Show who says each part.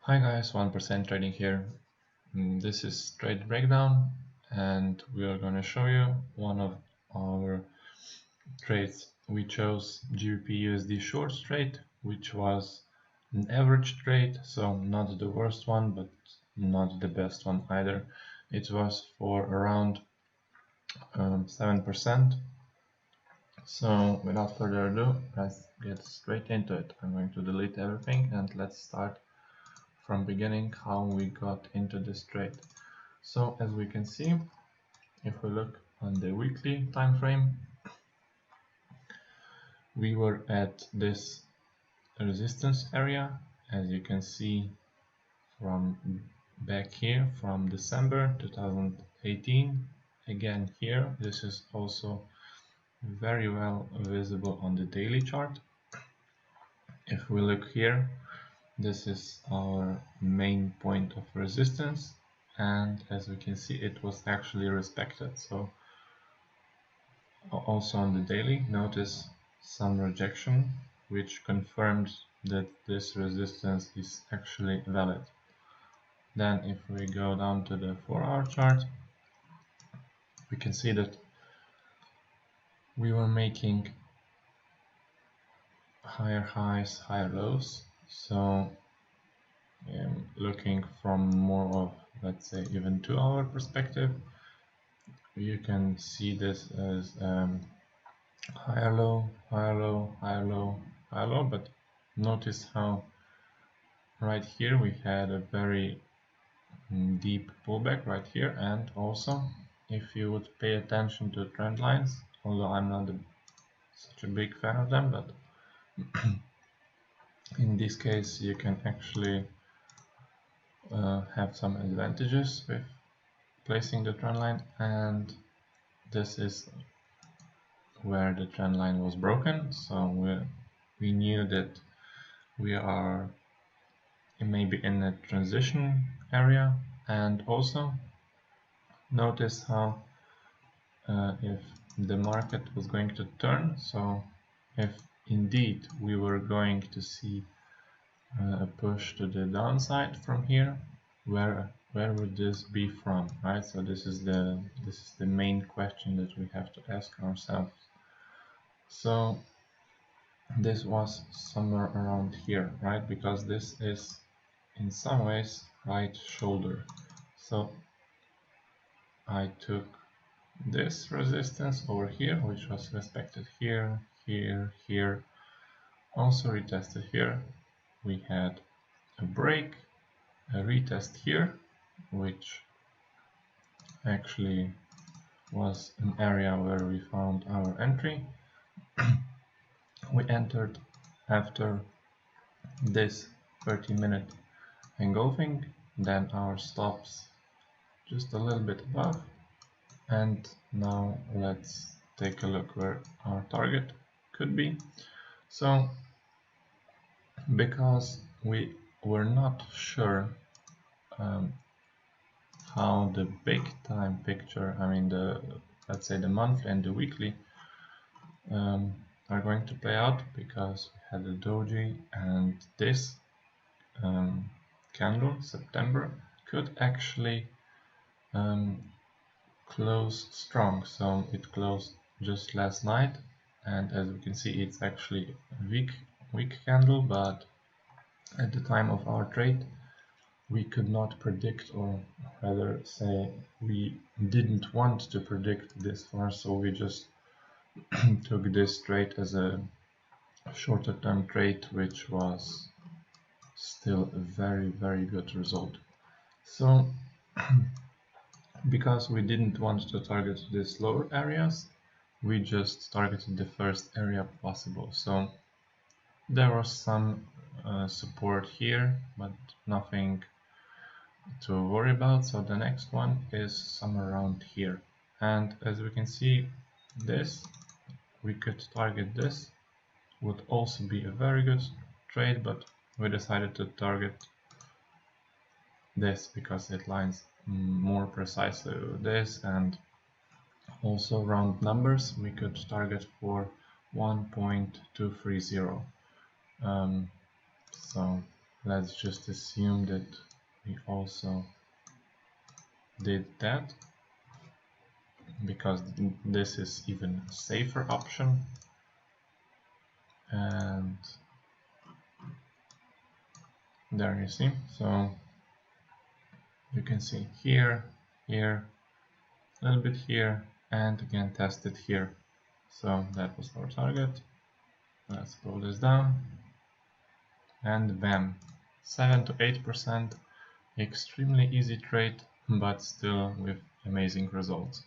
Speaker 1: Hi guys, 1% Trading here. This is trade breakdown and we are going to show you one of our trades. We chose GBPUSD short trade, which was an average trade, so not the worst one, but not the best one either. It was for around 7%. So without further ado, let's get straight into it. I'm going to delete everything and let's start from beginning how we got into this trade. So as we can see, if we look on the weekly time frame, we were at this resistance area, as you can see from back here from December 2018. Again here, this is also very well visible on the daily chart. If we look here, this is our main point of resistance, and as we can see, it was actually respected. So also on the daily, notice some rejection, which confirms that this resistance is actually valid. Then if we go down to the 4-hour chart, we can see that we were making higher highs, higher lows. So looking from more of, let's say, even 2-hour perspective, you can see this as higher low, higher low, higher low, higher low, but notice how right here we had a very deep pullback right here. And also, if you would pay attention to trend lines, although I'm not such a big fan of them, but in this case you can actually have some advantages with placing the trend line, and this is where the trend line was broken. So we knew that we are maybe in a transition area. And also notice how if the market was going to turn, so if indeed we were going to see a push to the downside from here, where would this be from, right? So this is the main question that we have to ask ourselves. So this was somewhere around here, right? Because this is in some ways right shoulder. So I took this resistance over here, which was respected here, here, here, also retested here. We had a break, a retest here, which actually was an area where we found our entry. We entered after this 30-minute engulfing, then our stops just a little bit above, and now let's take a look where our target could be. So because we were not sure how the big time picture, I mean let's say the monthly and the weekly are going to play out, because we had a doji, and this candle, September, could actually close strong. So it closed just last night, and as we can see, it's actually a weak candle, but at the time of our trade we could not predict, or rather say we didn't want to predict this far, so we just took this trade as a shorter term trade, which was still a very good result. So because we didn't want to target these lower areas, we just targeted the first area possible. So there was some support here, but nothing to worry about. So the next one is somewhere around here, and as we can see, this we could target. This would also be a very good trade, but we decided to target this because it lines more precisely with this, and also round numbers we could target for 1.230. So let's just assume that we also did that, because this is even a safer option. And there you see, so you can see here, here, a little bit here, and again tested here. So that was our target. Let's pull this down, and bam, 7 to 8%. Extremely easy trade, but still with amazing results.